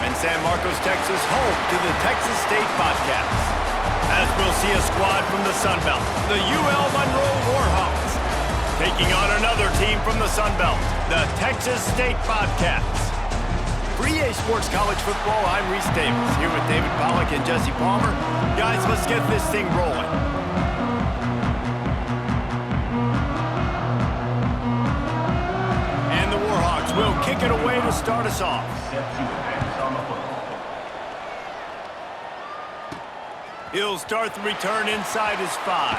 in San Marcos, Texas, home to the Texas State Bobcats. As we'll see a squad from the Sun Belt, the ULM Warhawks, taking on another team from the Sun Belt, the Texas State Bobcats. For EA Sports College Football, I'm Reese Davis, here with David Pollack and Jesse Palmer. Guys, let's get this thing rolling. And the Warhawks will kick it away to start us off. He'll start the return inside his 5.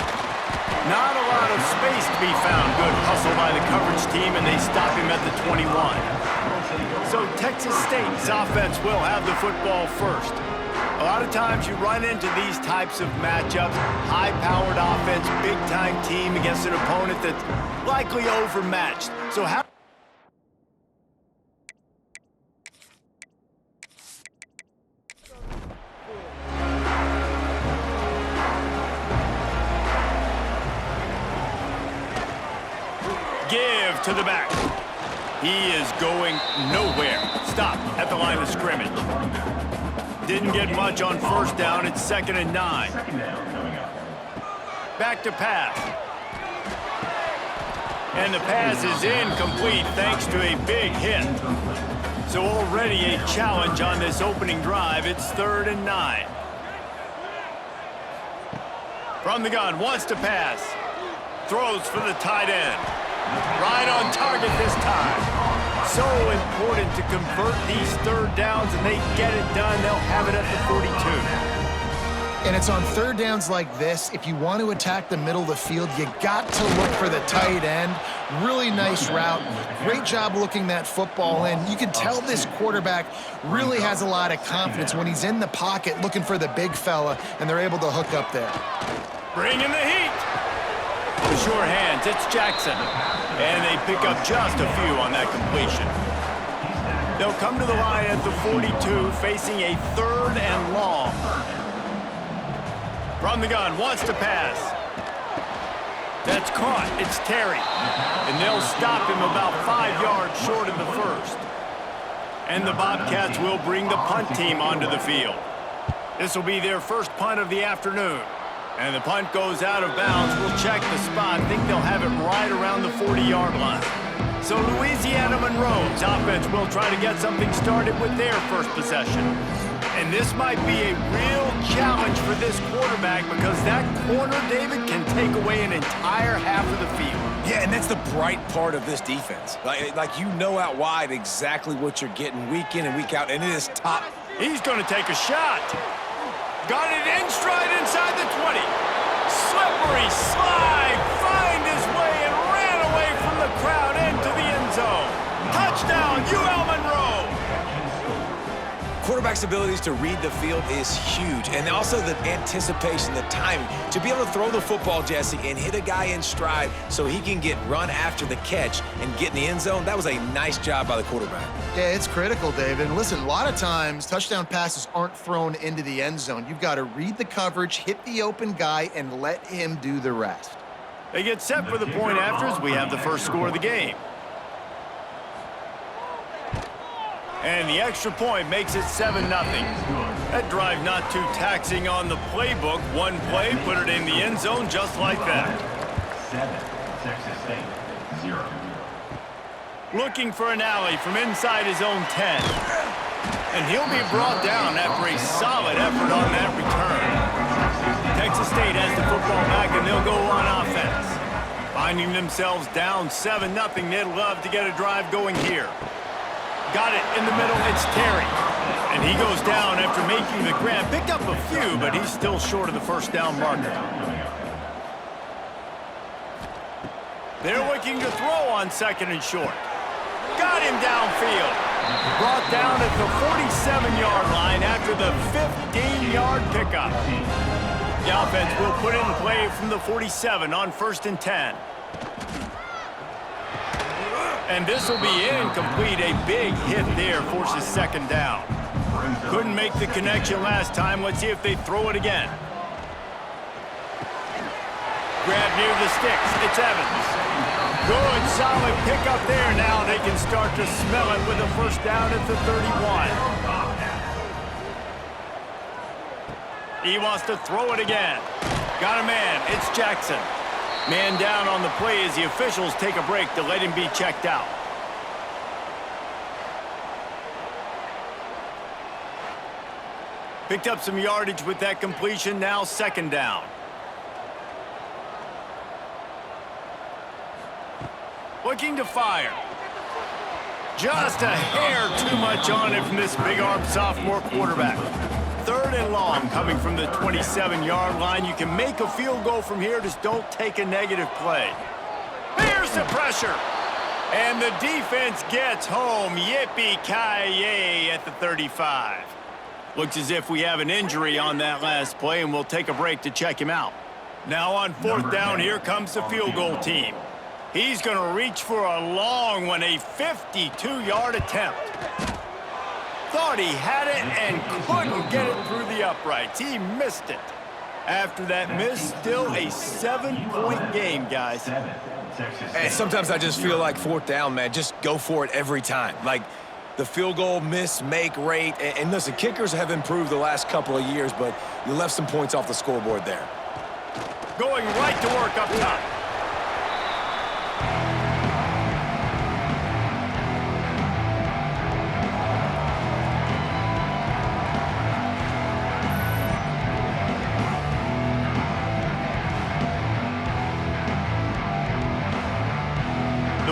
Not a lot of space to be found. Good hustle by the coverage team, and they stop him at the 21. So Texas State's offense will have the football first. A lot of times you run into these types of matchups, high-powered offense, big-time team against an opponent that's likely overmatched. So how... Give to the back. He is going nowhere. Stop at the line of scrimmage. Didn't get much on first down. It's 2nd and 9. Back to pass. And the pass is incomplete thanks to a big hit. So already a challenge on this opening drive. It's 3rd and 9. From the gun, wants to pass. Throws for the tight end. Right on target this time. So important to convert these 3rd downs, and they get it done. They'll have it at the 42. And it's on 3rd downs like this. If you want to attack the middle of the field, you got to look for the tight end. Really nice route. Great job looking that football in. You can tell this quarterback really has a lot of confidence when he's in the pocket looking for the big fella, and they're able to hook up there. Bringing the heat. The sure hands, it's Jackson. And they pick up just a few on that completion. They'll come to the line at the 42, facing a 3rd and long. From the gun, wants to pass. That's caught, it's Terry. And they'll stop him about 5 yards short of the 1st. And the Bobcats will bring the punt team onto the field. This will be their first punt of the afternoon. And the punt goes out of bounds. We'll check the spot. I think they'll have it right around the 40-yard line. So Louisiana Monroe's offense will try to get something started with their first possession. And this might be a real challenge for this quarterback because that corner, David, can take away an entire half of the field. Yeah, and that's the bright part of this defense. Like you know out wide exactly what you're getting week in and week out, and it is top. He's going to take a shot. Got it in stride inside the 20. Slippery slide, find his way and ran away from the crowd into the end zone. Touchdown, UL Monroe. Quarterback's abilities to read the field is huge, and also the anticipation, the timing. To be able to throw the football, Jesse, and hit a guy in stride so he can get run after the catch and get in the end zone, that was a nice job by the quarterback. Yeah, it's critical, David. And listen, a lot of times touchdown passes aren't thrown into the end zone. You've got to read the coverage, hit the open guy, and let him do the rest. They get set for the point after as we have the first score of the game. And the extra point makes it 7-0. That drive not too taxing on the playbook. One play, put it in the end zone just like that. 7, Texas State, 0. Looking for an alley from inside his own 10. And he'll be brought down after a solid effort on that return. Texas State has the football back, and they'll go on offense. Finding themselves down 7-0, they'd love to get a drive going here. Got it in the middle, it's Terry. And he goes down after making the grab. Picked up a few, but he's still short of the first down marker. They're looking to throw on 2nd and short. Got him downfield. Brought down at the 47-yard line after the 15-yard pickup. The offense will put in play from the 47 on 1st and 10. And this will be incomplete. A big hit there forces 2nd down. Couldn't make the connection last time. Let's see if they throw it again. Grab near the sticks. It's Evans. Good, solid pickup there. Now they can start to smell it with a first down at the 31. He wants to throw it again. Got a man. It's Jackson. Man down on the play as the officials take a break to let him be checked out. Picked up some yardage with that completion. Now 2nd down. Looking to fire. Just a hair too much on it from this big-armed sophomore quarterback. 3rd and long coming from the 27-yard line. You can make a field goal from here, just don't take a negative play. Here's the pressure. And the defense gets home. Yippee-ki-yay at the 35. Looks as if we have an injury on that last play, and we'll take a break to check him out. Now on 4th down, here comes the field goal team. He's going to reach for a long one, a 52-yard attempt. Thought he had it and couldn't get it through the uprights. He missed it. After that miss, still a 7-point game, guys. And sometimes I just feel like 4th down, man, just go for it every time. Like the field goal miss, make rate. And listen, kickers have improved the last couple of years, but you left some points off the scoreboard there. Going right to work up top.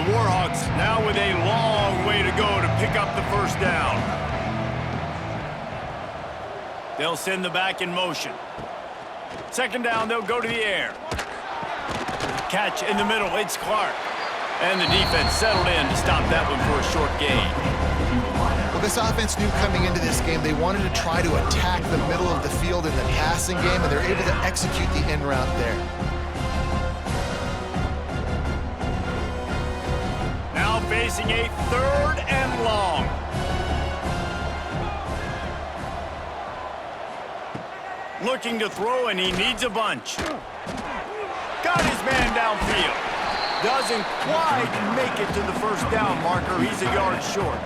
Warhawks now with a long way to go to pick up the 1st down. They'll send the back in motion. 2nd down, they'll go to the air. Catch in the middle, it's Clark. And the defense settled in to stop that one for a short gain. Well, this offense knew coming into this game they wanted to try to attack the middle of the field in the passing game, and they're able to execute the in route there. Facing a 3rd and long. Looking to throw, and he needs a bunch. Got his man downfield. Doesn't quite make it to the 1st down marker. He's a yard short.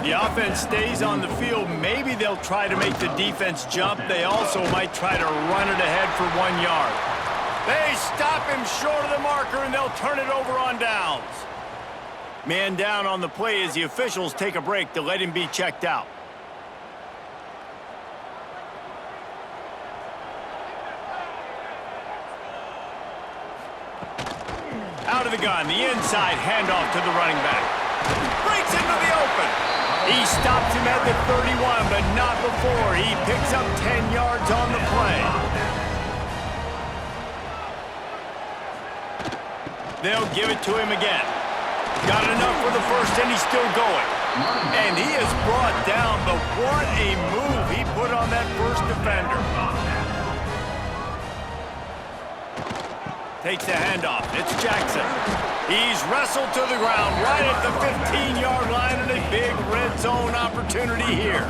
The offense stays on the field. Maybe they'll try to make the defense jump. They also might try to run it ahead for 1 yard. They stop him short of the marker, and they'll turn it over on downs. Man down on the play as the officials take a break to let him be checked out. Out of the gun, the inside handoff to the running back. Breaks into the open. He stops him at the 31, but not before. He picks up 10 yards on the play. They'll give it to him again. Got enough for the 1st, and he's still going. And he is brought down, but what a move he put on that 1st defender. Takes the handoff. It's Jackson. He's wrestled to the ground right at the 15-yard line, and a big red zone opportunity here.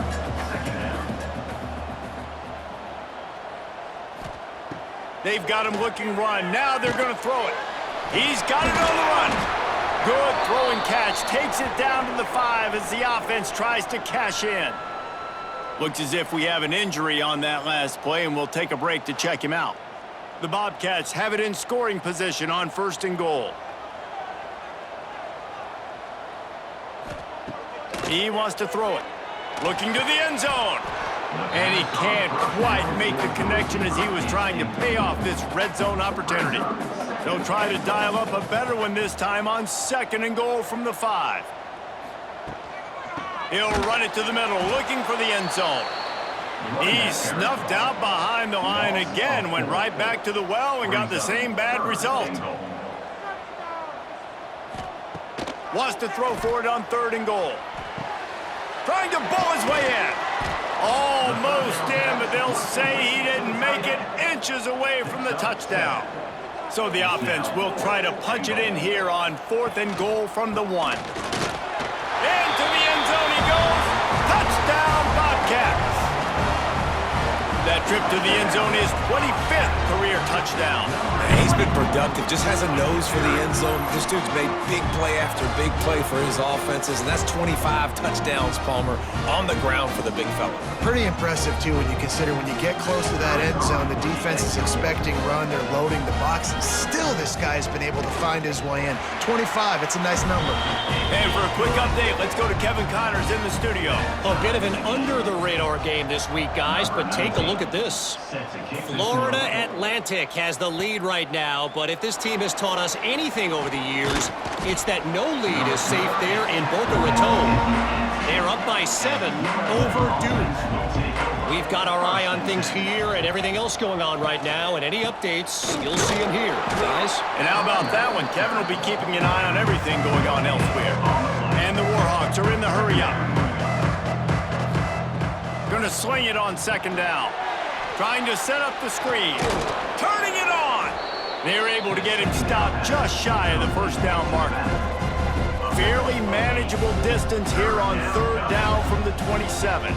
They've got him looking run. Now they're going to throw it. He's got it on the run. Good throwing catch, takes it down to the 5 as the offense tries to cash in. Looks as if we have an injury on that last play, and we'll take a break to check him out. The Bobcats have it in scoring position on 1st and goal. He wants to throw it. Looking to the end zone. And he can't quite make the connection as he was trying to pay off this red zone opportunity. They'll try to dial up a better one this time on 2nd and goal from the 5. He'll run it to the middle, looking for the end zone. He's snuffed out behind the line again, went right back to the well and got the same bad result. Wants to throw for it on 3rd and goal. Trying to bull his way in. Almost in, but they'll say he didn't make it, inches away from the touchdown. So the offense will try to punch it in here on 4th and goal from the 1. Into the end zone he goes. Touchdown, Bobcats. That trip to the end zone is 25th career touchdown. Man, he's been productive, just has a nose for the end zone. This dude's made big play after big play for his offenses, and that's 25 touchdowns, Palmer, on the ground for the big fella. Pretty impressive, too, when you consider when you get close to that end zone, the defense is expecting run, they're loading the box, and still this guy's been able to find his way in. 25, it's a nice number. And for a quick update, let's go to Kevin Connors in the studio. A bit of an under-the-radar game this week, guys, but take a look at this. Florida Atlantic has the lead right now, but if this team has taught us anything over the years, it's that no lead is safe there in Boca Raton. They're up by 7 over Duke. We've got our eye on things here and everything else going on right now, and any updates, you'll see them here, guys. And how about that one? Kevin will be keeping an eye on everything going on elsewhere. And the Warhawks are in the hurry-up. Going to sling it on second down. Trying to set up the screen. Turning it on! They're able to get him stopped just shy of the first down marker. Fairly manageable distance here on third down from the 27.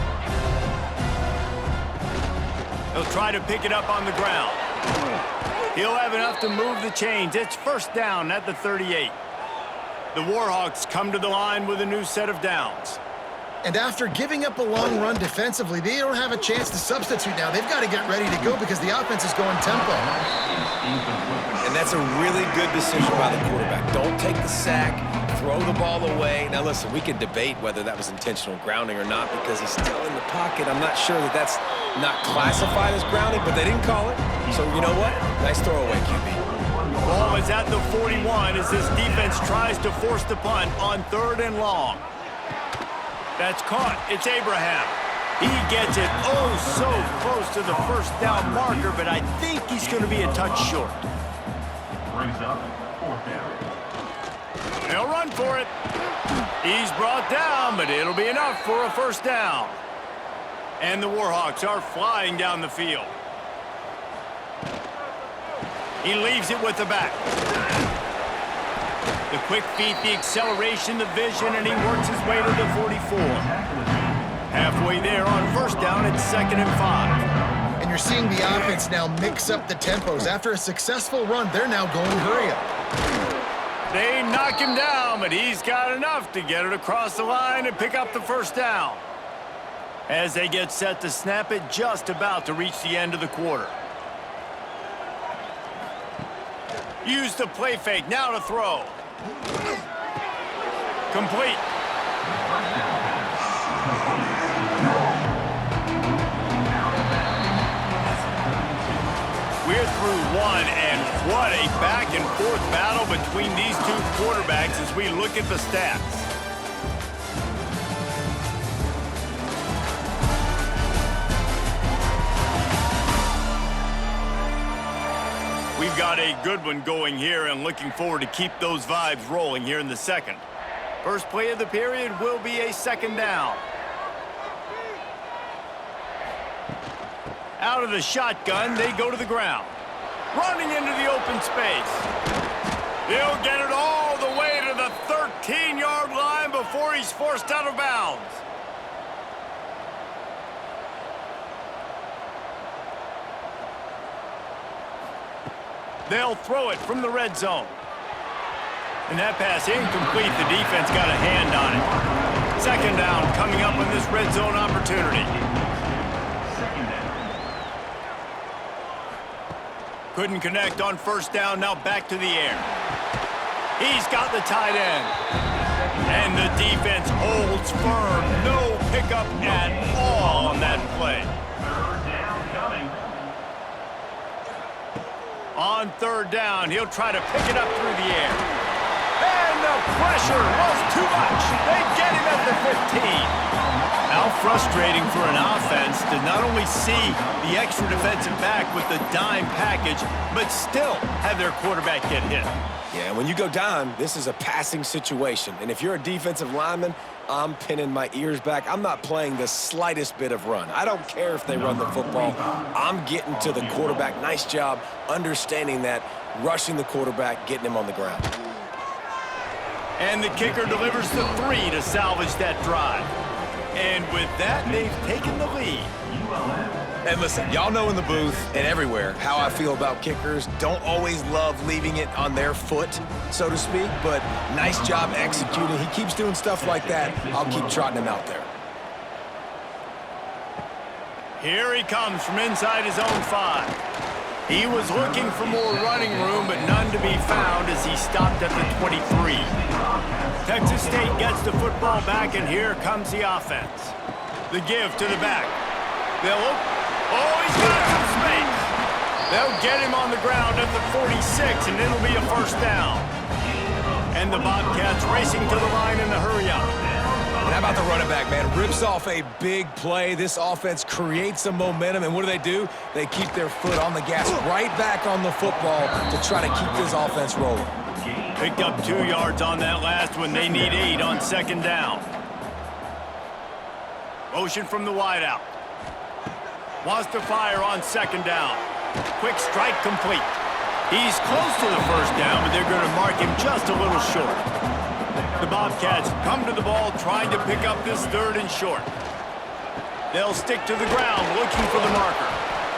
He'll try to pick it up on the ground. He'll have enough to move the chains. It's first down at the 38. The Warhawks come to the line with a new set of downs. And after giving up a long run defensively, they don't have a chance to substitute now. They've got to get ready to go because the offense is going tempo. And that's a really good decision by the quarterback. Don't take the sack, throw the ball away. Now, listen, we can debate whether that was intentional grounding or not because he's still in the pocket. I'm not sure that that's not classified as grounding, but they didn't call it. So, you know what? Nice throwaway, QB. Ball is at the 41 as this defense tries to force the punt on third and long. That's caught. It's Abraham. He gets it oh so close to the first down marker, but I think he's going to be a touch short. Brings up fourth down. They'll run for it. He's brought down, but it'll be enough for a first down. And the Warhawks are flying down the field. He leaves it with the back. The quick feet, the acceleration, the vision, and he works his way to the 44. Halfway there on first down, it's 2nd and 5. And you're seeing the offense now mix up the tempos. After a successful run, they're now going hurry up. They knock him down, but he's got enough to get it across the line and pick up the first down. As they get set to snap it, just about to reach the end of the quarter. Use the play fake, now to throw. Complete. We're through one, and what a back-and-forth battle between these two quarterbacks as we look at the stats. We've got a good one going here and looking forward to keep those vibes rolling here in the second. First play of the period will be a second down. Out of the shotgun, they go to the ground. Running into the open space. He'll get it all the way to the 13-yard line before he's forced out of bounds. They'll throw it from the red zone. And that pass incomplete. The defense got a hand on it. Second down coming up on this red zone opportunity. Couldn't connect on first down. Now back to the air. He's got the tight end. And the defense holds firm. No pickup at all on that play. On third down, he'll try to pick it up through the air. And the pressure was too much. They get him at the 15. How frustrating for an offense to not only see the extra defensive back with the dime package, but still have their quarterback get hit. Yeah, when you go down, this is a passing situation. And if you're a defensive lineman, I'm pinning my ears back. I'm not playing the slightest bit of run. I don't care if they run the football. I'm getting to the quarterback. Nice job understanding that, rushing the quarterback, getting him on the ground. And the kicker delivers the 3 to salvage that drive. And with that, they've taken the lead. And listen, y'all know in the booth and everywhere how I feel about kickers. Don't always love leaving it on their foot, so to speak, but nice job executing. He keeps doing stuff like that. I'll keep trotting him out there. Here he comes from inside his own 5. He was looking for more running room, but none to be found as he stopped at the 23. Texas State gets the football back, and here comes the offense. The give to the back. Oh, he's got some space. They'll get him on the ground at the 46, and it'll be a first down. And the Bobcats racing to the line in the hurry-up. And how about the running back, man? Rips off a big play. This offense creates some momentum, and what do? They keep their foot on the gas, right back on the football to try to keep this offense rolling. Picked up 2 yards on that last one. They need 8 on second down. Motion from the wideout. Wants to fire on second down. Quick strike complete. He's close to the first down, but they're going to mark him just a little short. The Bobcats come to the ball trying to pick up this 3rd and short. They'll stick to the ground looking for the marker.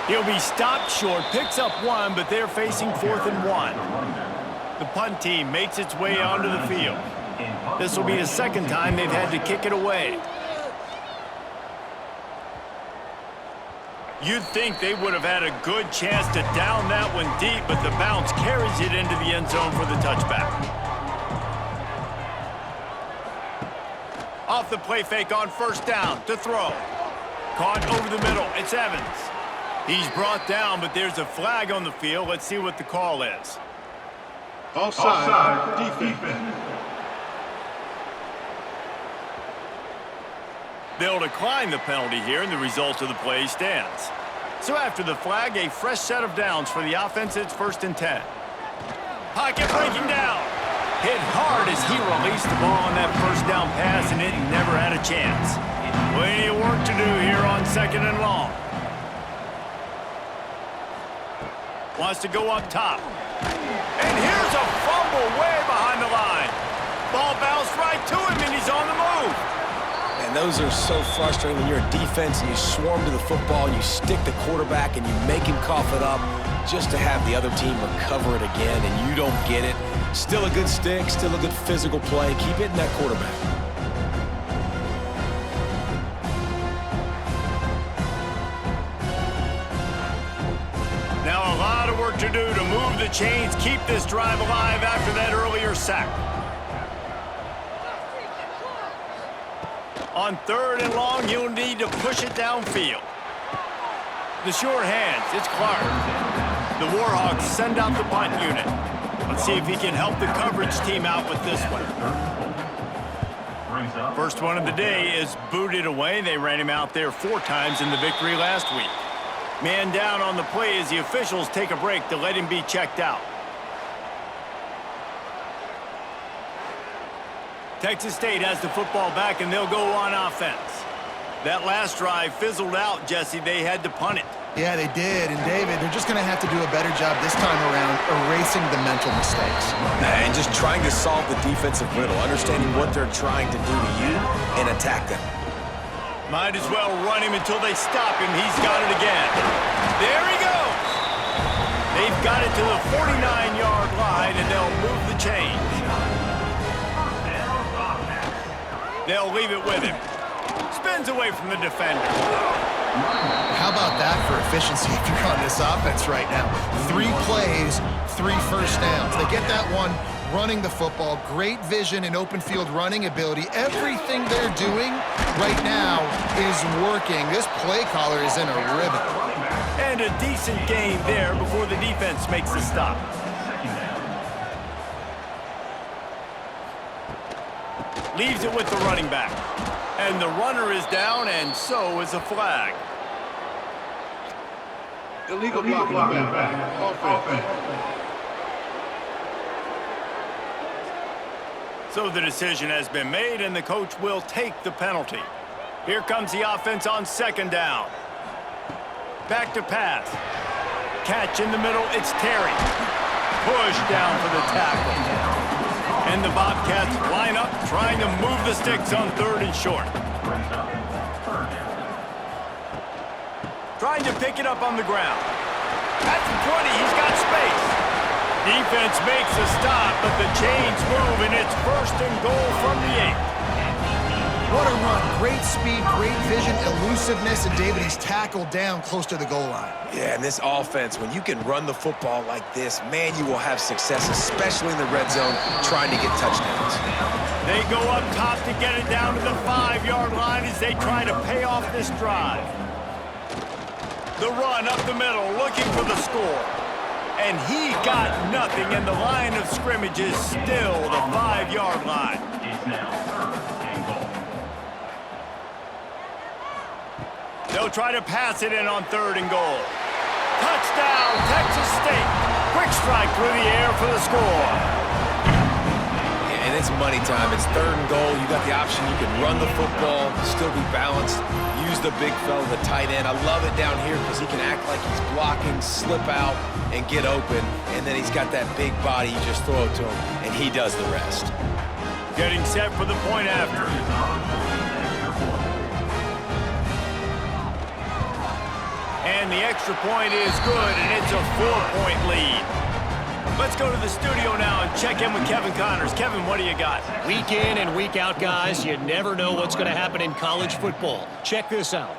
He'll be stopped short, picks up 1, but they're facing 4th and 1. The punt team makes its way onto the field. This will be the 2nd time they've had to kick it away. You'd think they would have had a good chance to down that one deep, but the bounce carries it into the end zone for the touchback. Off the play fake on first down to throw. Caught over the middle. It's Evans. He's brought down, but there's a flag on the field. Let's see what the call is. Offside, defense. They'll decline the penalty here, and the result of the play stands. So after the flag, a fresh set of downs for the offense. It's 1st and 10. Pocket breaking down. Hit hard as he released the ball on that first down pass, and it never had a chance. Plenty of work to do here on 2nd and long. Wants to go up top. And here's a fumble way behind the line. Ball bounced right to him, and he's on the move. And those are so frustrating when you're a defense and you swarm to the football and you stick the quarterback and you make him cough it up just to have the other team recover it again and you don't get it. Still a good stick, still a good physical play. Keep hitting that quarterback. Now a lot of work to do to move the chains, keep this drive alive after that earlier sack. On 3rd and long, you'll need to push it downfield. The sure hands, it's Clark. The Warhawks send out the punt unit. Let's see if he can help the coverage team out with this one. First one of the day is booted away. They ran him out there 4 times in the victory last week. Man down on the play as the officials take a break to let him be checked out. Texas State has the football back, and they'll go on offense. That last drive fizzled out, Jesse. They had to punt it. Yeah, they did. And, David, they're just going to have to do a better job this time around erasing the mental mistakes. And just trying to solve the defensive riddle, understanding what they're trying to do to you and attack them. Might as well run him until they stop him. He's got it again. There he goes. They've got it to the 49-yard line, and they'll move the chains. They'll leave it with him. Spins away from the defender. How about that for efficiency if you're on this offense right now? 3 plays, 3 first downs. They get that one running the football. Great vision and open field running ability. Everything they're doing right now is working. This play caller is in a rhythm. And a decent gain there before the defense makes the stop. Leaves it with the running back. And the runner is down, and so is a flag. Illegal blocking back. Offense. So the decision has been made, and the coach will take the penalty. Here comes the offense on 2nd down. Back to pass. Catch in the middle, it's Terry. Push down for the tackle. And the Bobcats line up, trying to move the sticks on 3rd and short. Trying to pick it up on the ground. At the 20, he's got space. Defense makes a stop, but the chains move, and it's 1st and goal from the 8. What a run. Great speed, great vision, elusiveness, and David, he's tackled down close to the goal line. Yeah, and this offense, when you can run the football like this, man, you will have success, especially in the red zone, trying to get touchdowns. They go up top to get it down to the 5-yard line as they try to pay off this drive. The run up the middle, looking for the score. And he got nothing, and the line of scrimmage is still the 5-yard line. They'll try to pass it in on 3rd and goal. Touchdown, Texas State. Quick strike through the air for the score. Yeah, and it's money time. It's 3rd and goal. You got the option. You can run the football, still be balanced, use the big fella, the tight end. I love it down here because he can act like he's blocking, slip out, and get open. And then he's got that big body. You just throw it to him, and he does the rest. Getting set for the point after. And the extra point is good, and it's a 4-point lead. Let's go to the studio now and check in with Kevin Connors. Kevin, what do you got? Week in and week out, guys, you never know what's going to happen in college football. Check this out.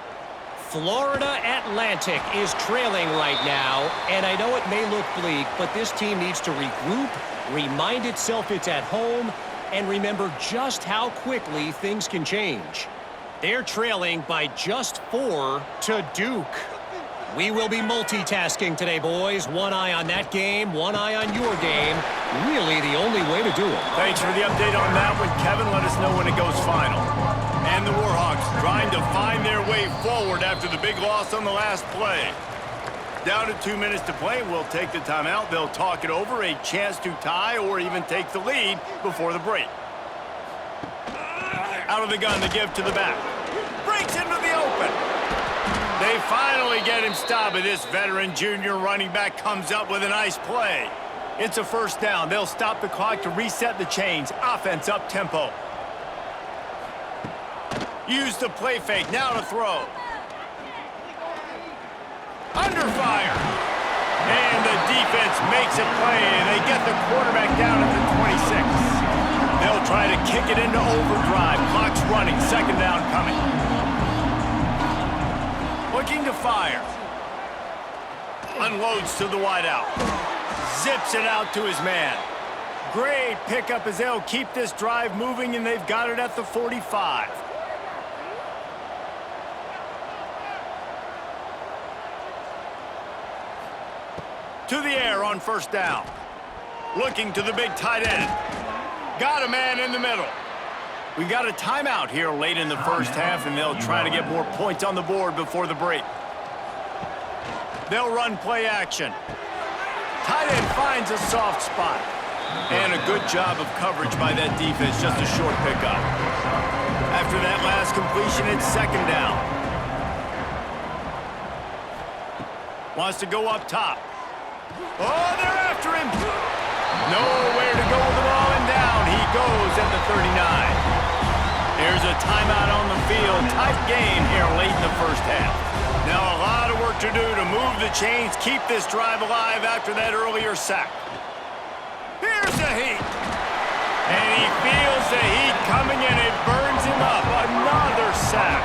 Florida Atlantic is trailing right now, and I know it may look bleak, but this team needs to regroup, remind itself it's at home, and remember just how quickly things can change. They're trailing by just 4 to Duke. We will be multitasking today, boys. One eye on that game, one eye on your game. Really the only way to do it. Thanks for the update on that one, Kevin. Let us know when it goes final. And the Warhawks trying to find their way forward after the big loss on the last play. Down to 2 minutes to play. We'll take the timeout. They'll talk it over, a chance to tie or even take the lead before the break. Out of the gun, the give to the back. Breaks into the open. They finally get him stopped, and this veteran junior running back comes up with a nice play. It's a 1st down. They'll stop the clock to reset the chains. Offense up tempo. Use the play fake. Now to throw. Under fire. And the defense makes a play, and they get the quarterback down at the 26. They'll try to kick it into overdrive. Clock's running. 2nd down coming. Looking to fire. Unloads to the wideout. Zips it out to his man. Great pickup as they'll keep this drive moving, and they've got it at the 45. To the air on 1st down. Looking to the big tight end. Got a man in the middle. We got a timeout here late in the 1st half, and they'll try to get more points on the board before the break. They'll run play action. Tight end finds a soft spot. And a good job of coverage by that defense, just a short pickup. After that last completion, it's 2nd down. Wants to go up top. Oh, they're after him. Nowhere to go with the ball, and down he goes at the 39. There's a timeout on the field. Tight game here late in the 1st half. Now a lot of work to do to move the chains, keep this drive alive after that earlier sack. Here's the heat. And he feels the heat coming, and it burns him up. Another sack.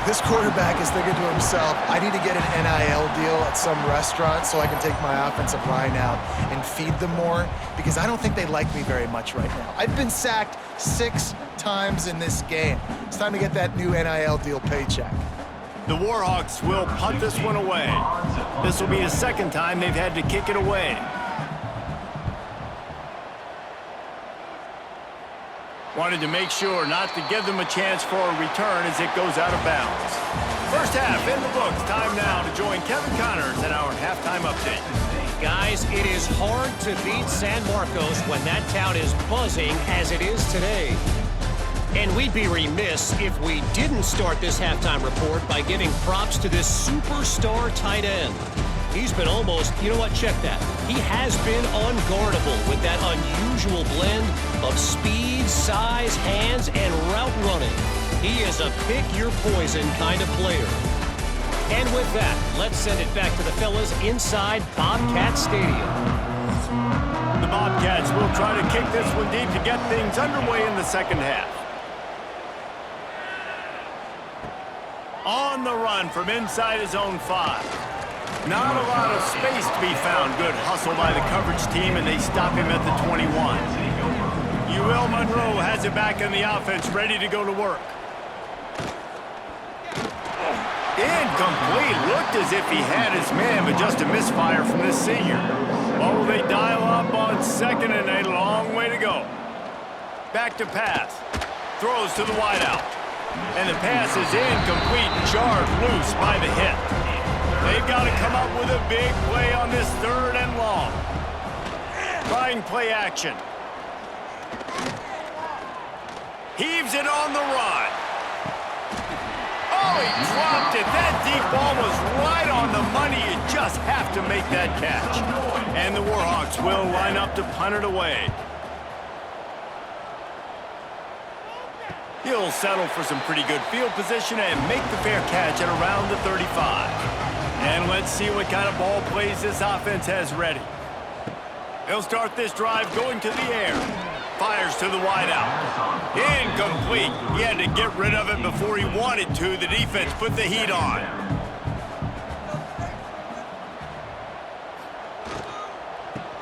This quarterback is thinking to himself, I need to get an NIL deal at some restaurant so I can take my offensive line out and feed them more, because I don't think they like me very much right now. I've been sacked 6 times in this game. It's time to get that new NIL deal paycheck. The Warhawks will punt this one away. This will be the 2nd time they've had to kick it away. Wanted to make sure not to give them a chance for a return as it goes out of bounds. 1st half in the books. Time now to join Kevin Connors in our halftime update. Guys, it is hard to beat San Marcos when that town is buzzing as it is today. And we'd be remiss if we didn't start this halftime report by giving props to this superstar tight end. He's been almost, you know what, check that. He has been unguardable with that unusual blend of speed, size, hands, and route running. He is a pick-your-poison kind of player. And with that, let's send it back to the fellas inside Bobcat Stadium. The Bobcats will try to kick this one deep to get things underway in the second half. On the run from inside his own 5. Not a lot of space to be found. Good hustle by the coverage team, and they stop him at the 21. UL Monroe has it back in the offense, ready to go to work. Incomplete. Looked as if he had his man, but just a misfire from this senior. Oh, they dial up on second, and a long way to go. Back to pass. Throws to the wideout. And the pass is incomplete, jarred loose by the hit. They've got to come up with a big play on this 3rd and long. Trying play action. Heaves it on the run. Oh, he dropped it. That deep ball was right on the money. You just have to make that catch. And the Warhawks will line up to punt it away. He'll settle for some pretty good field position and make the fair catch at around the 35. And let's see what kind of ball plays this offense has ready. They'll start this drive going to the air. Fires to the wideout. Incomplete. He had to get rid of it before he wanted to. The defense put the heat on.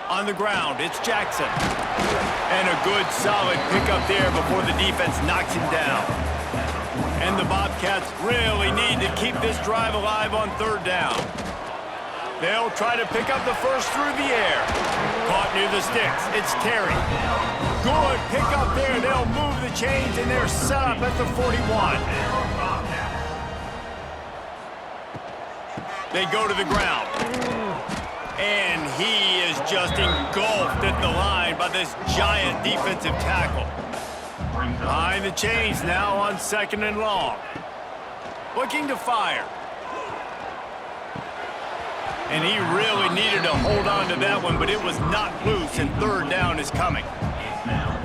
On the ground, it's Jackson. And a good, solid pickup there before the defense knocks him down. And the Bobcats really need to keep this drive alive on 3rd down. They'll try to pick up the first through the air. Caught near the sticks. It's Terry. Good pickup there. They'll move the chains, and they're set up at the 41. They go to the ground. And he is just engulfed at the line by this giant defensive tackle. Behind the chains now on 2nd and long. Looking to fire. And he really needed to hold on to that one, but it was not loose, and 3rd down is coming.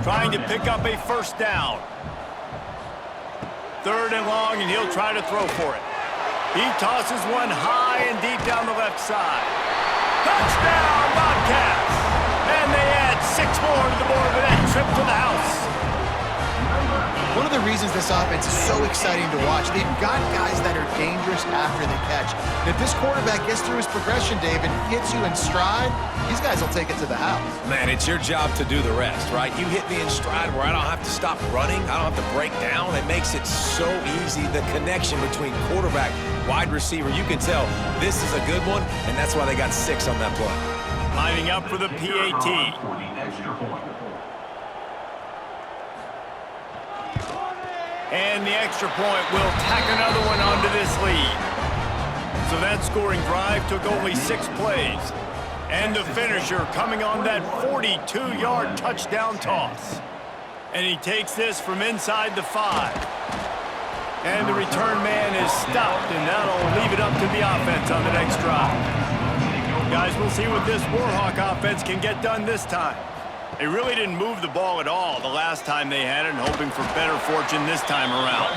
Trying to pick up a 1st down. 3rd and long, and he'll try to throw for it. He tosses one high and deep down the left side. Touchdown, Bobcats! And they add 6 more to the board with that trip to the house. One of the reasons this offense is so exciting to watch, they've got guys that are dangerous after the catch. And if this quarterback gets through his progression, David, hits you in stride, these guys will take it to the house. Man, it's your job to do the rest, right? You hit me in stride where I don't have to stop running. I don't have to break down. It makes it so easy. The connection between quarterback, wide receiver, you can tell this is a good one, and that's why they got 6 on that play. Lining up for the PAT. And the extra point will tack another one onto this lead. So that scoring drive took only 6 plays. And the finisher coming on that 42-yard touchdown toss. And he takes this from inside the 5. And the return man is stopped, and that'll leave it up to the offense on the next drive. Guys, we'll see what this Warhawk offense can get done this time. They really didn't move the ball at all the last time they had it, and hoping for better fortune this time around.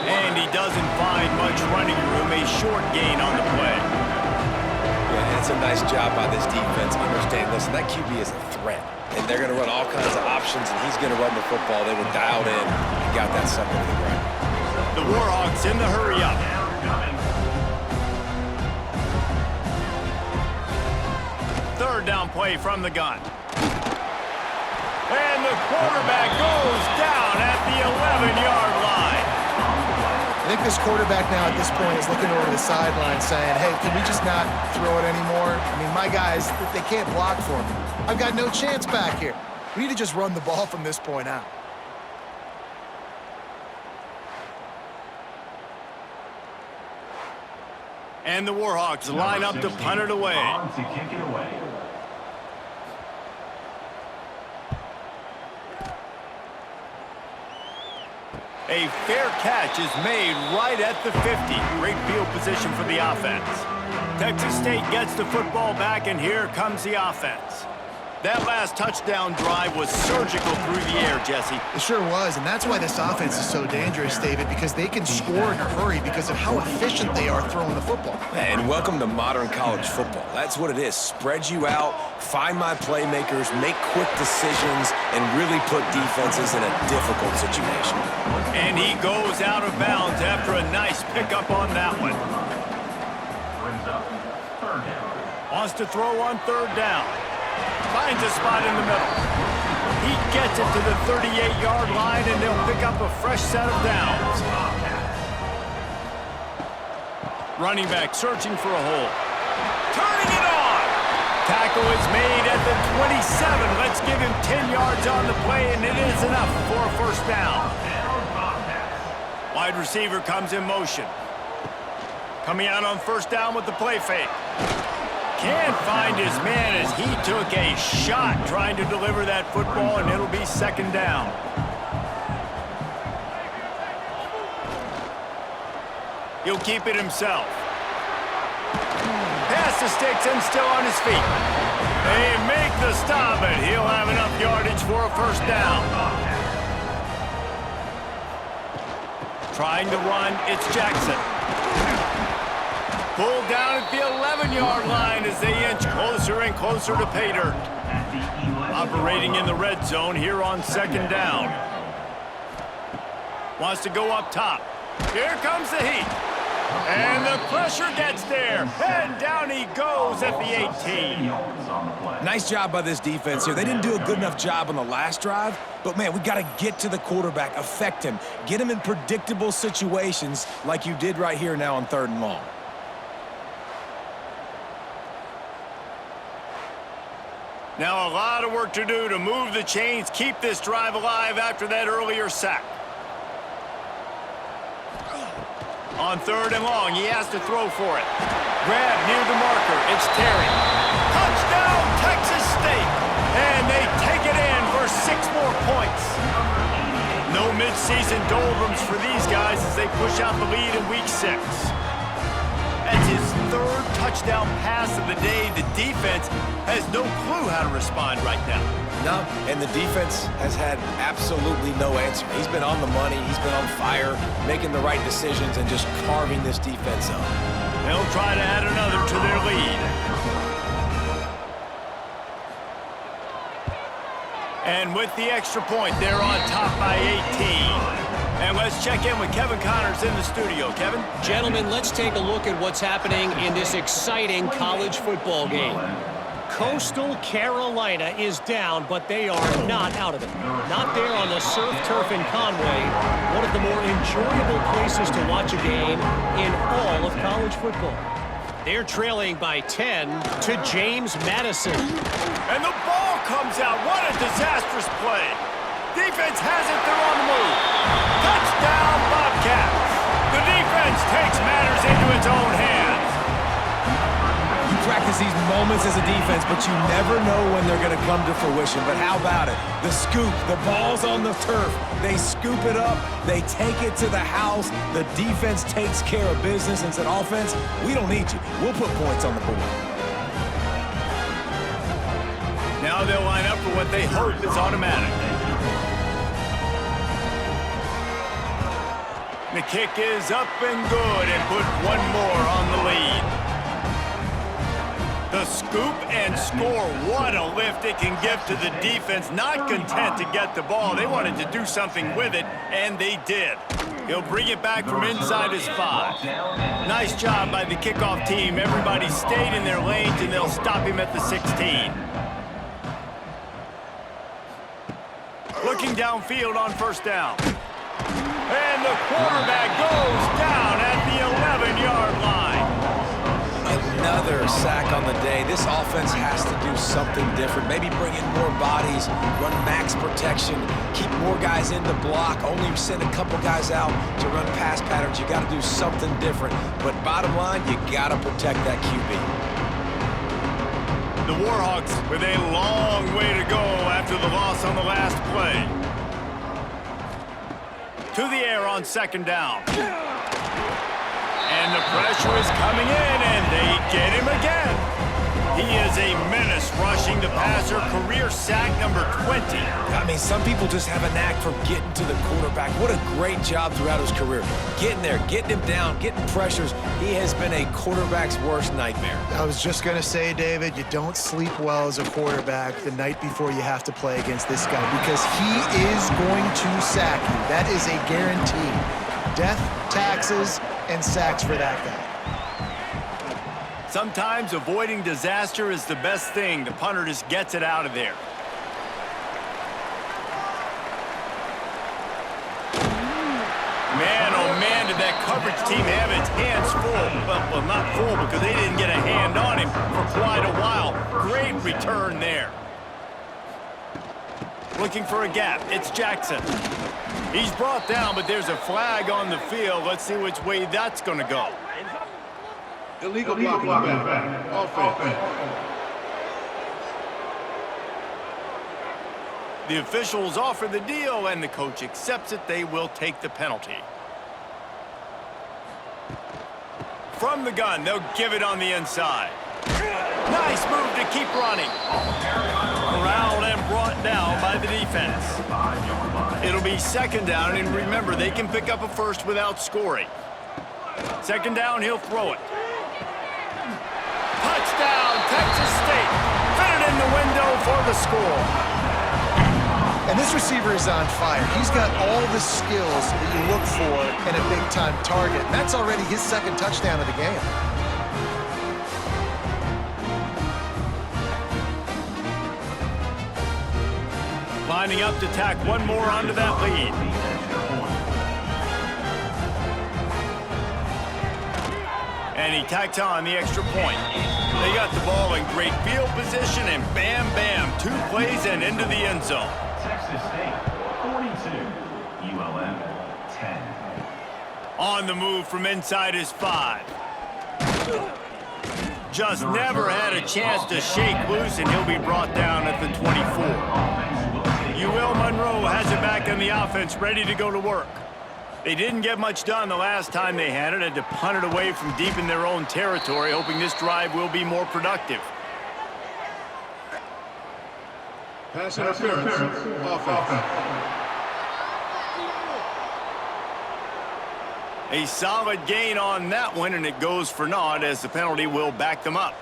And he doesn't find much running room, a short gain on the play. Yeah, it's a nice job by this defense. Understand, listen, that QB is a threat. And they're going to run all kinds of options, and he's going to run the football. They were dialed in and got that sucker to the ground. The Warhawks in the hurry up. Third down play from the gun. And the quarterback goes down at the 11-yard line. I think this quarterback now at this point is looking over the sideline saying, hey, can we just not throw it anymore? I mean, my guys, they can't block for me. I've got no chance back here. We need to just run the ball from this point out. And the Warhawks line up to punt it away. A fair catch is made right at the 50. Great field position for the offense. Texas State gets the football back, and here comes the offense. That last touchdown drive was surgical through the air, Jesse. It sure was, and that's why this offense is so dangerous, David, because they can score in a hurry because of how efficient they are throwing the football. And welcome to modern college football. That's what it is. Spread you out, find my playmakers, make quick decisions, and really put defenses in a difficult situation. And he goes out of bounds after a nice pickup on that one. Wants to throw on third down. Finds a spot in the middle. He gets it to the 38-yard line, and they'll pick up a fresh set of downs. Running back searching for a hole. Turning it on! Tackle is made at the 27. Let's give him 10 yards on the play, and it is enough for a first down. Wide receiver comes in motion. Coming out on first down with the play fake. Can't find his man as he took a shot trying to deliver that football, and it'll be second down. He'll keep it himself. Pass the sticks and still on his feet. They make the stop, but he'll have enough yardage for a first down. Trying to run, it's Jackson. Pulled down at the 11-yard line as they inch closer and closer to pay dirt. Operating in the red zone here on second down. Wants to go up top. Here comes the heat. And the pressure gets there. And down he goes at the 18. Nice job by this defense here. They didn't do a good enough job on the last drive, but, man, we got to get to the quarterback, affect him, get him in predictable situations like you did right here now on 3rd and long. Now a lot of work to do to move the chains, keep this drive alive after that earlier sack. On 3rd and long, he has to throw for it. Grab near the marker, it's Terry. Touchdown, Texas State! And they take it in for 6 more points. No midseason doldrums for these guys as they push out the lead in week 6. That's his 3rd touchdown pass of the day. The defense has no clue how to respond right now. No, and the defense has had absolutely no answer. He's been on the money, he's been on fire, making the right decisions and just carving this defense up. They'll try to add another to their lead. And with the extra point, they're on top by 18. And let's check in with Kevin Connors in the studio. Kevin? Gentlemen, let's take a look at what's happening in this exciting college football game. Coastal Carolina is down, but they are not out of it. Not there on the surf turf in Conway, one of the more enjoyable places to watch a game in all of college football. They're trailing by 10 to James Madison. And the ball comes out. What a disastrous play. Defense has it. They're on the move. Touchdown, Bobcats. The defense takes matters into its own hands. You practice these moments as a defense, but you never know when they're going to come to fruition. But how about it? The scoop, the ball's on the turf. They scoop it up. They take it to the house. The defense takes care of business and said, offense, we don't need you. We'll put points on the board. Now they'll line up for what they hope is automatic. The kick is up and good and put one more on the lead. The scoop and score. What a lift it can give to the defense. Not content to get the ball. They wanted to do something with it, and they did. He'll bring it back from inside his 5. Nice job by the kickoff team. Everybody stayed in their lanes, and they'll stop him at the 16. Looking downfield on first down. And the quarterback goes down at the 11-yard line. Another sack on the day. This offense has to do something different. Maybe bring in more bodies, run max protection, keep more guys in the block, only send a couple guys out to run pass patterns. You got to do something different. But bottom line, you got to protect that QB. The Warhawks with a long way to go after the loss on the last play. To the air on second down. And the pressure is coming in, and they get him again. He is a menace rushing the passer, career sack number 20. I mean, some people just have a knack for getting to the quarterback. What a great job throughout his career. Getting there, getting him down, getting pressures. He has been a quarterback's worst nightmare. I was just going to say, David, you don't sleep well as a quarterback the night before you have to play against this guy because he is going to sack you. That is a guarantee. Death, taxes, and sacks for that guy. Sometimes avoiding disaster is the best thing. The punter just gets it out of there. Man, oh man, did that coverage team have its hands full. Well, not full because they didn't get a hand on him for quite a while. Great return there. Looking for a gap. It's Jackson. He's brought down, but there's a flag on the field. Let's see which way that's going to go. Illegal blocking back. Offense. The officials offer the deal, and the coach accepts it. They will take the penalty. From the gun, they'll give it on the inside. Nice move to keep running. Corralled and brought down by the defense. It'll be second down, and remember, they can pick up a first without scoring. Second down, he'll throw it. Touchdown, Texas State. Fit it in the window for the score. And this receiver is on fire. He's got all the skills that you look for in a big-time target. And that's already his second touchdown of the game. Lining up to tack one more onto that lead. And he tacks on the extra point. They got the ball in great field position, and bam, bam, 2 plays and into the end zone. Texas State, 42. ULM, 10. On the move from inside his 5. Just never had a chance to shake loose, and he'll be brought down at the 24. UL Monroe has it back on the offense, ready to go to work. They didn't get much done the last time they had it, had to punt it away from deep in their own territory, hoping this drive will be more productive. Pass interference. Offense. A solid gain on that one, and it goes for naught as the penalty will back them up.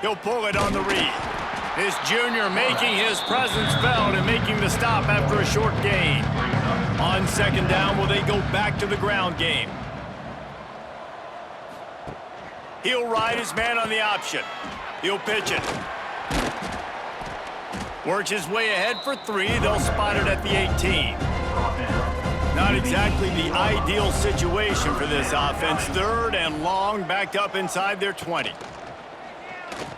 He'll pull it on the read. This junior making his presence felt and making the stop after a short gain. On second down, will they go back to the ground game? He'll ride his man on the option. He'll pitch it. Works his way ahead for 3. They'll spot it at the 18. Not exactly the ideal situation for this offense. Third and long, backed up inside their 20.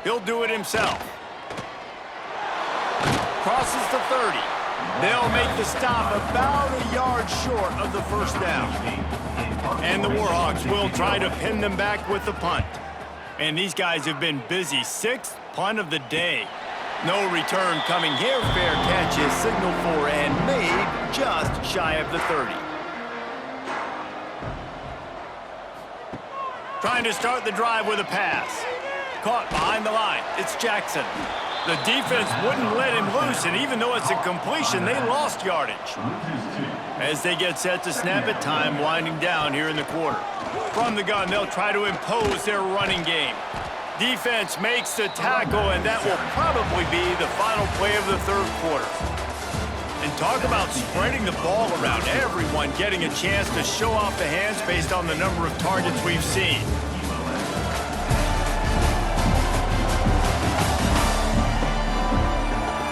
He'll do it himself. Crosses the 30. They'll make the stop about a yard short of the first down. And the Warhawks will try to pin them back with the punt. And these guys have been busy. 6th punt of the day. No return coming here. Fair catch is signaled for and made just shy of the 30. Trying to start the drive with a pass. Caught behind the line. It's Jackson. The defense wouldn't let him loose, and even though it's a completion, they lost yardage. As they get set to snap it, time winding down here in the quarter. From the gun, they'll try to impose their running game. Defense makes the tackle, and that will probably be the final play of the third quarter. And talk about spreading the ball around. Everyone getting a chance to show off the hands based on the number of targets we've seen.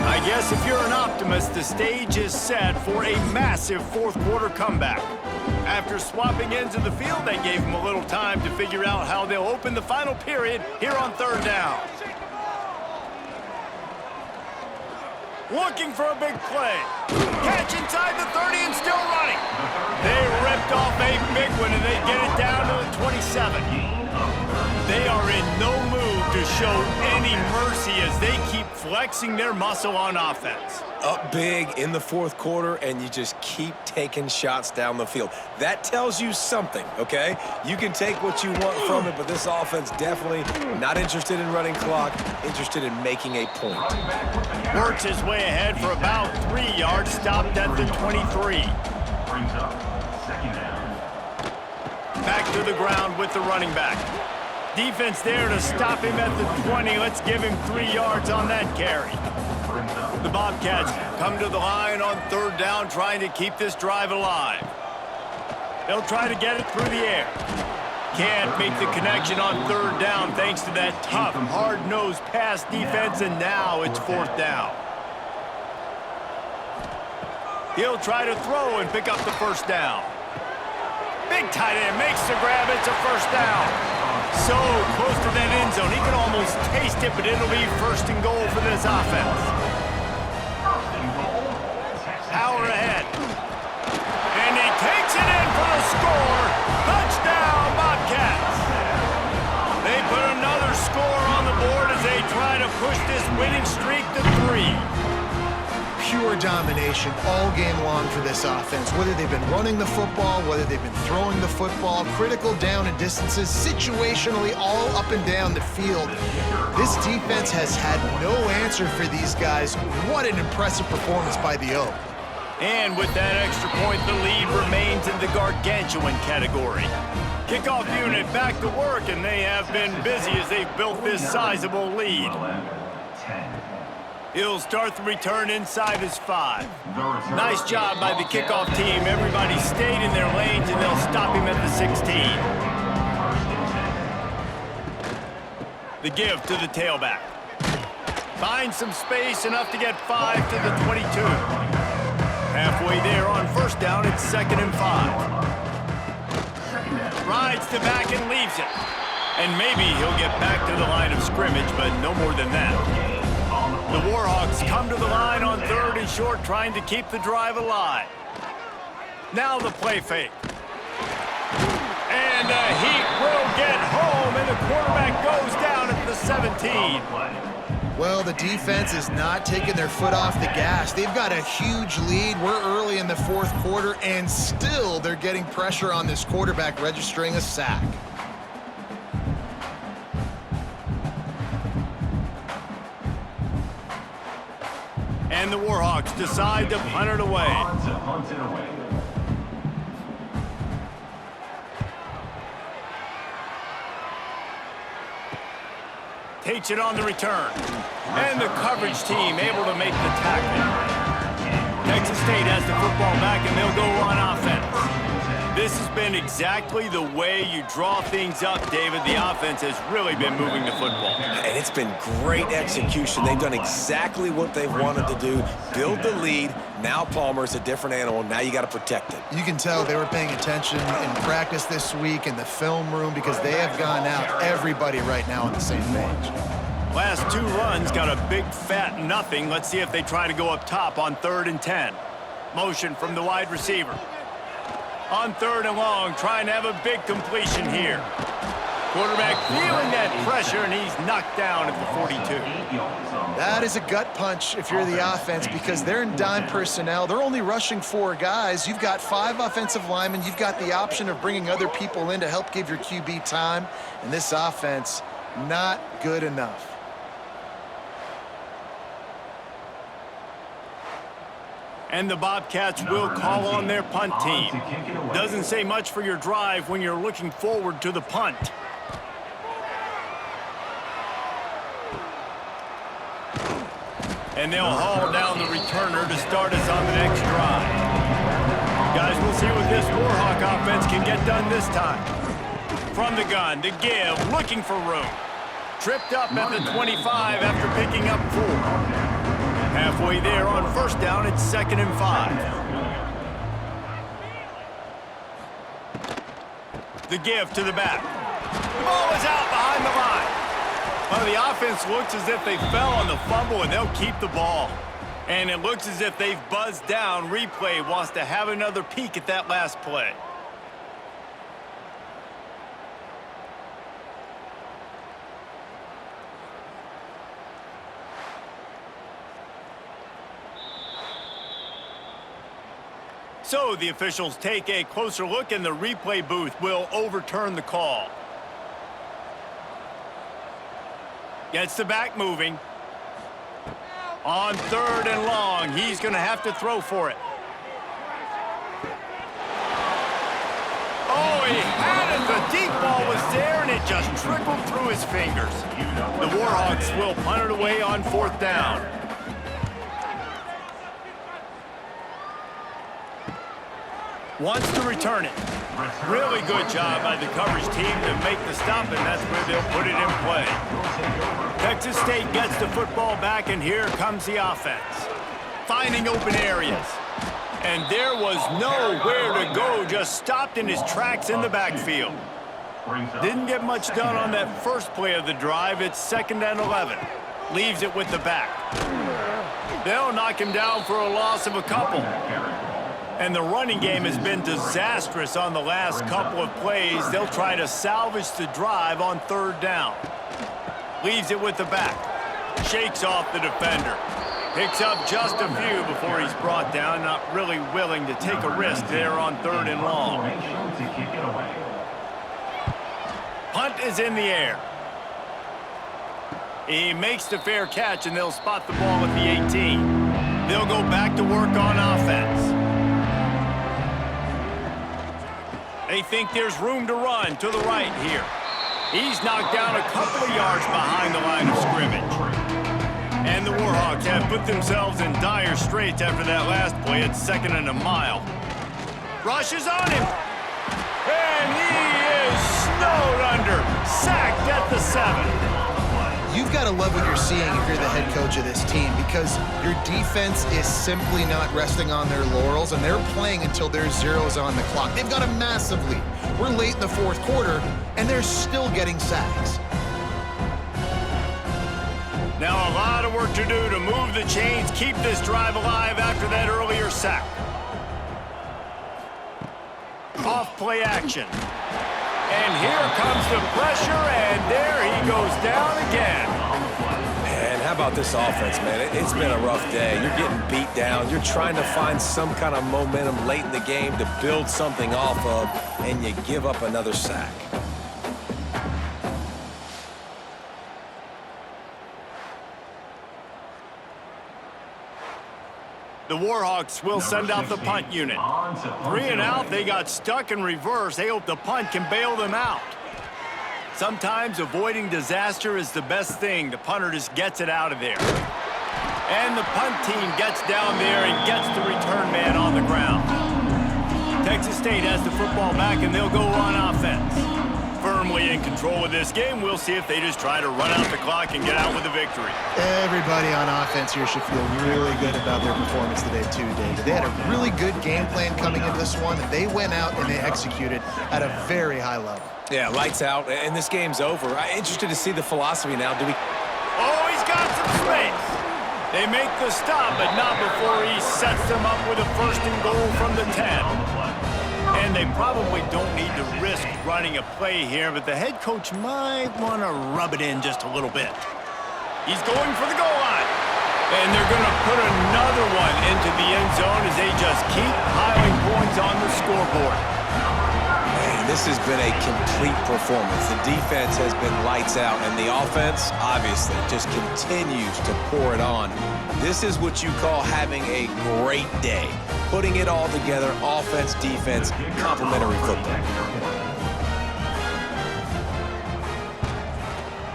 I guess if you're an optimist, the stage is set for a massive fourth quarter comeback. After swapping ends of the field, they gave them a little time to figure out how they'll open the final period here on third down. Looking for a big play. Catch inside the 30 and still running. They ripped off a big one, and they get it down to the 27. They are in no mood to show any mercy as they keep flexing their muscle on offense. Up big in the fourth quarter, and you just keep taking shots down the field. That tells you something, okay? You can take what you want from it, but this offense definitely not interested in running clock, interested in making a point. Works his way ahead for about 3 yards, stopped at the 23. Brings up second down. Back to the ground with the running back. Defense there to stop him at the 20. Let's give him 3 yards on that carry. The Bobcats come to the line on third down, trying to keep this drive alive. They'll try to get it through the air. Can't make the connection on third down thanks to that tough, hard-nosed pass defense, and now it's fourth down. He'll try to throw and pick up the first down. Big tight end makes the grab. It's a first down. So close to that end zone. He can almost taste it, but it'll be first and goal for this offense. Power ahead. And he takes it in for the score. Touchdown, Bobcats. They put another score on the board as they try to push this winning streak to 3. Pure domination all game long for this offense. Whether they've been running the football, whether they've been throwing the football, critical down and distances, situationally all up and down the field. This defense has had no answer for these guys. What an impressive performance by the O. And with that extra point, the lead remains in the gargantuan category. Kickoff unit back to work, and they have been busy as they've built this sizable lead. ULM 10. He'll start the return inside his 5. Nice job by the kickoff team. Everybody stayed in their lanes, and they'll stop him at the 16. The give to the tailback. Finds some space, enough to get 5 to the 22. Halfway there on first down, it's 2nd and 5. Rides to back and leaves it. And maybe he'll get back to the line of scrimmage, but no more than that. The Warhawks come to the line on 3rd and short, trying to keep the drive alive. Now the play fake. And the Heat will get home, and the quarterback goes down at the 17. Well, the defense is not taking their foot off the gas. They've got a huge lead. We're early in the fourth quarter, and still they're getting pressure on this quarterback, registering a sack. And the Warhawks decide to punt it away. Takes it on the return. And the coverage team able to make the tackle. Texas State has the football back, and they'll go on offense. This has been exactly the way you draw things up, David. The offense has really been moving the football. And it's been great execution. They've done exactly what they've wanted to do. Build the lead. Now Palmer's a different animal. Now you got to protect it. You can tell they were paying attention in practice this week in the film room because they have gone out, everybody right now on the same page. Last 2 runs got a big fat nothing. Let's see if they try to go up top on 3rd and 10. Motion from the wide receiver. On 3rd and long, trying to have a big completion here. Quarterback feeling that pressure, and he's knocked down at the 42. That is a gut punch if you're the offense because they're in dime personnel. They're only rushing 4 guys. You've got 5 offensive linemen. You've got the option of bringing other people in to help give your QB time. And this offense, not good enough. And the Bobcats will call on their punt team. Doesn't say much for your drive when you're looking forward to the punt. And they'll haul down the returner to start us on the next drive. Guys, we'll see what this Warhawk offense can get done this time. From the gun, the give, looking for room. Tripped up at the 25 after picking up 4. Halfway there on first down, it's 2nd and 5. The give to the back. The ball is out behind the line. Well, the offense looks as if they fell on the fumble, and they'll keep the ball. And it looks as if they've buzzed down. Replay wants to have another peek at that last play. So the officials take a closer look, and the replay booth will overturn the call. Gets the back moving. On 3rd and long, he's going to have to throw for it. Oh, he had it. The deep ball was there, and it just trickled through his fingers. The Warhawks will punt it away on 4th down. Wants to return it. Really good job by the coverage team to make the stop, and that's where they'll put it in play. Texas State gets the football back, and here comes the offense. Finding open areas. And there was nowhere to go, just stopped in his tracks in the backfield. Didn't get much done on that first play of the drive. It's 2nd and 11. Leaves it with the back. They'll knock him down for a loss of a couple. And the running game has been disastrous on the last couple of plays. They'll try to salvage the drive on 3rd down. Leaves it with the back. Shakes off the defender. Picks up just a few before he's brought down. Not really willing to take a risk there on 3rd and long. Punt is in the air. He makes the fair catch, and they'll spot the ball at the 18. They'll go back to work on offense. They think there's room to run to the right here. He's knocked down a couple of yards behind the line of scrimmage. And the Warhawks have put themselves in dire straits after that last play at 2nd and a mile. Rushes on him. And he is snowed under. Sacked at the 7. You've got to love what you're seeing if you're the head coach of this team, because your defense is simply not resting on their laurels, and they're playing until there's zeros on the clock. They've got a massive lead. We're late in the 4th quarter, and they're still getting sacks. Now a lot of work to do to move the chains, keep this drive alive after that earlier sack. Off play action. And here comes the pressure, and there he goes down again. Man, how about this offense, man? It's been a rough day. You're getting beat down. You're trying to find some kind of momentum late in the game to build something off of, and you give up another sack. The Warhawks will send out the punt unit. 3 and out, they got stuck in reverse. They hope the punt can bail them out. Sometimes avoiding disaster is the best thing. The punter just gets it out of there. And the punt team gets down there and gets the return man on the ground. Texas State has the football back, and they'll go on offense. Firmly in control of this game. We'll see if they just try to run out the clock and get out with a victory. Everybody on offense here should feel really good about their performance today, too, David. They had a really good game plan coming into this one, and they went out and they executed at a very high level. Yeah, lights out, and this game's over. I'm interested to see the philosophy now. Oh, he's got some space. They make the stop, but not before he sets them up with a 1st and goal from the 10. And they probably don't need to risk running a play here, but the head coach might want to rub it in just a little bit. He's going for the goal line. And they're going to put another one into the end zone as they just keep piling points on the scoreboard. Man, this has been a complete performance. The defense has been lights out, and the offense, obviously, just continues to pour it on. This is what you call having a great day. Putting it all together, offense, defense, complementary football.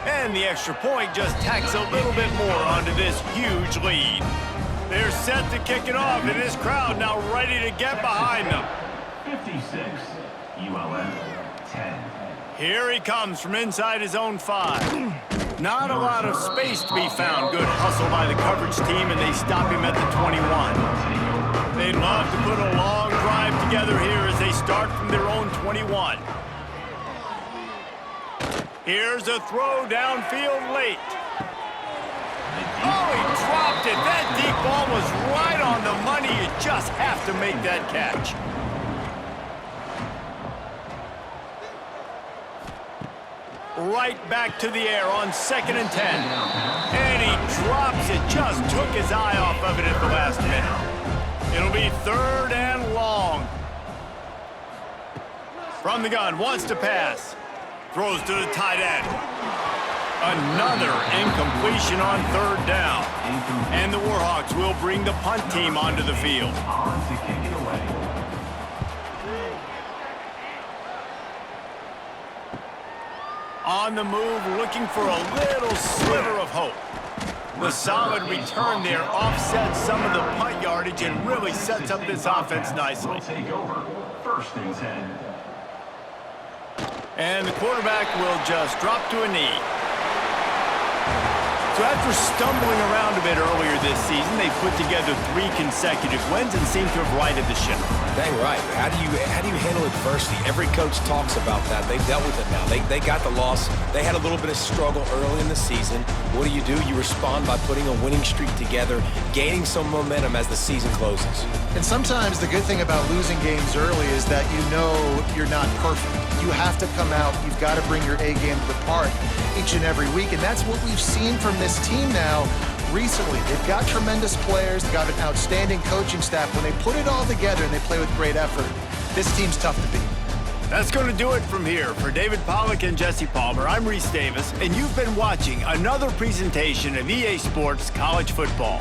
And the extra point just tacks a little bit more onto this huge lead. They're set to kick it off, and this crowd now ready to get behind them. 56, ULM 10. Here he comes from inside his own 5. Not a lot of space to be found. Good hustle by the coverage team, and they stop him at the 21. They'd love to put a long drive together here as they start from their own 21. Here's a throw downfield late. Oh, he dropped it. That deep ball was right on the money. You just have to make that catch. Right back to the air on 2nd and 10. And he drops it. Just took his eye off of it at the last minute. It'll be 3rd and long. From the gun, wants to pass. Throws to the tight end. Another incompletion on 3rd down. And the Warhawks will bring the punt team onto the field. On to kick it away. On the move, looking for a little sliver of hope. The solid return there offsets some of the punt yardage and really sets up this offense nicely. Will take over. 1st and 10. And the quarterback will just drop to a knee. So after stumbling around a bit earlier this season, they put together 3 consecutive wins and seem to have righted the ship. Dang right. How do you handle adversity? Every coach talks about that. They've dealt with it now. They got the loss. They had a little bit of struggle early in the season. What do? You respond by putting a winning streak together, gaining some momentum as the season closes. And sometimes the good thing about losing games early is that you know you're not perfect. You have to come out. You've got to bring your A game to the park each and every week. And that's what we've seen from this team now recently. They've got tremendous players. They've got an outstanding coaching staff. When they put it all together and they play with great effort, this team's tough to beat. That's going to do it from here. For David Pollack and Jesse Palmer, I'm Reese Davis, and you've been watching another presentation of EA Sports College Football.